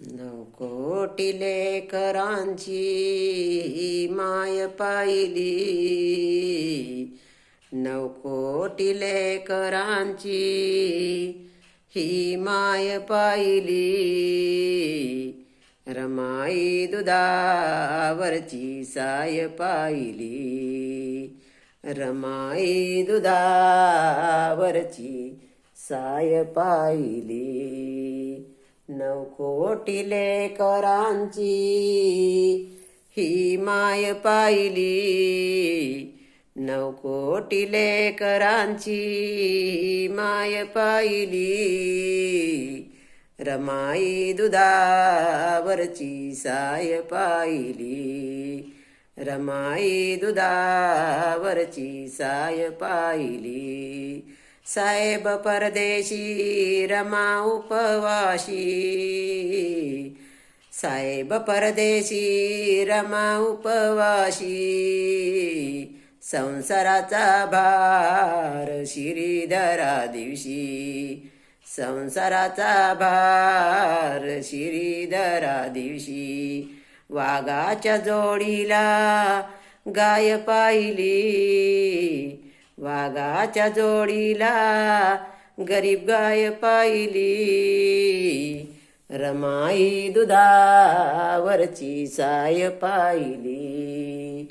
नवकोटी लेकरांची माय पाहिली, नवकोटी लेकरांची ही माय पाहिली. रमाई दुधावरची साय पाहिली, रमाई दुधावरची साय पाहिली. नवकोटी लेकरांची ही माय पाहिली, नवकोटी लेकरांची माय पाहिली. रमाई दुधावरची साय पाहिली, रमाई दुधावरची साय पाहिली. साहेब परदेशी रमा उपवाशी, साहेब परदेशी रमा उपवाशी. संसाराचा भार श्रीधरा दिवशी, संसाराचा भार श्रीधरा दिवशी. वाघाच्या जोडीला गाय पाहिली, वाघाच्या जोडीला गरीब गाय पाहिली. रमाई दुधावरची साय पाहिली,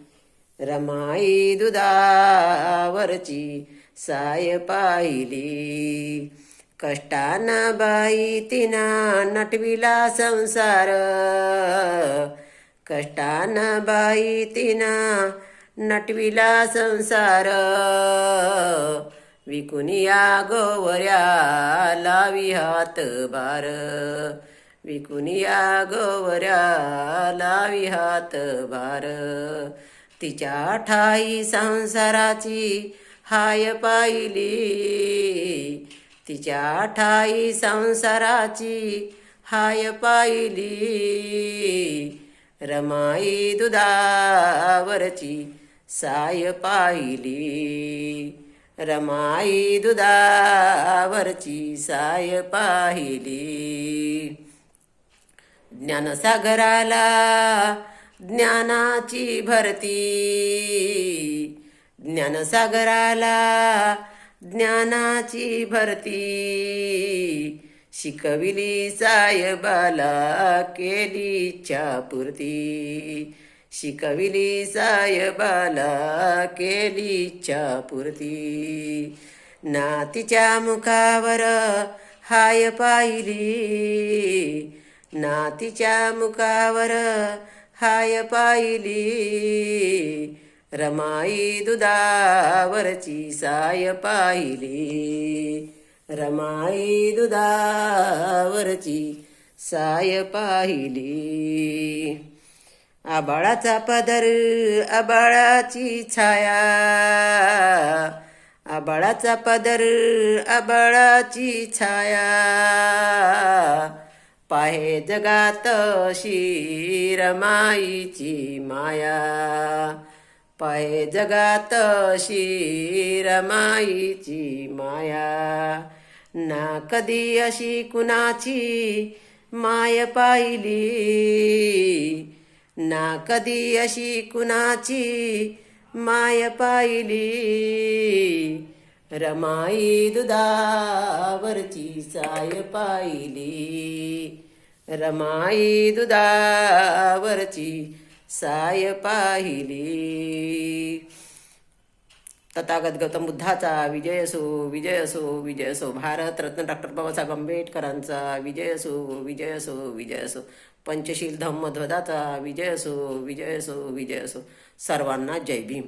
रमाई दुधावरची साय पाहिली. कष्टानं बाई तिना नटविला संसार, कष्टानं बाई तिना नटविला संसार. विकुनिया गोवऱ्या लावी हात भार, विकुनिया गोवऱ्या लावी हात भार. तिच्या ठाई संसाराची हाय पाहिली, तिच्या ठाई संसाराची हाय पाहिली. रमाई दुधावरची साय पाहिली, रमाई दुधावरची साय पाहिली. ज्ञानसागराला ज्ञानाची भरती, ज्ञानसागराला ज्ञानाची भरती. शिकविली साहेबाला केली इच्छापूर्ती, शिकविली साहेबाला केली इच्छापूर्ती. नातीच्या मुखावर हाय पाहिली, नातीच्या मुखावर हाय पाहिली. रमाई दुधावरची साय पाहिली, रमाई दुधावरची साय पाहिली. आबाळाचा पदर आबाळाची छाया, आबाळाचा पदर आबाळाची छाया. पाहे जगात अशी रमाईची माया, पाहे जगात अशी रमाईची माया. ना कधी अशी कुणाची माय पाहिली, ना कधी अशी कुणाची माय पाहिली. रमाई दुधावरची साय पाहिली, रमाई दुधावरची साय पाहिली. तथागत गौतम बुद्धाचा विजय असो, विजय असो, विजय असो. भारतरत्न डॉक्टर बाबासाहेब आंबेडकरांचा विजय असो, विजय असो, विजय असो. पंचशील धम्मध्वजाचा विजय असो, विजय असो, विजय असो. सर्वांना जय भीम.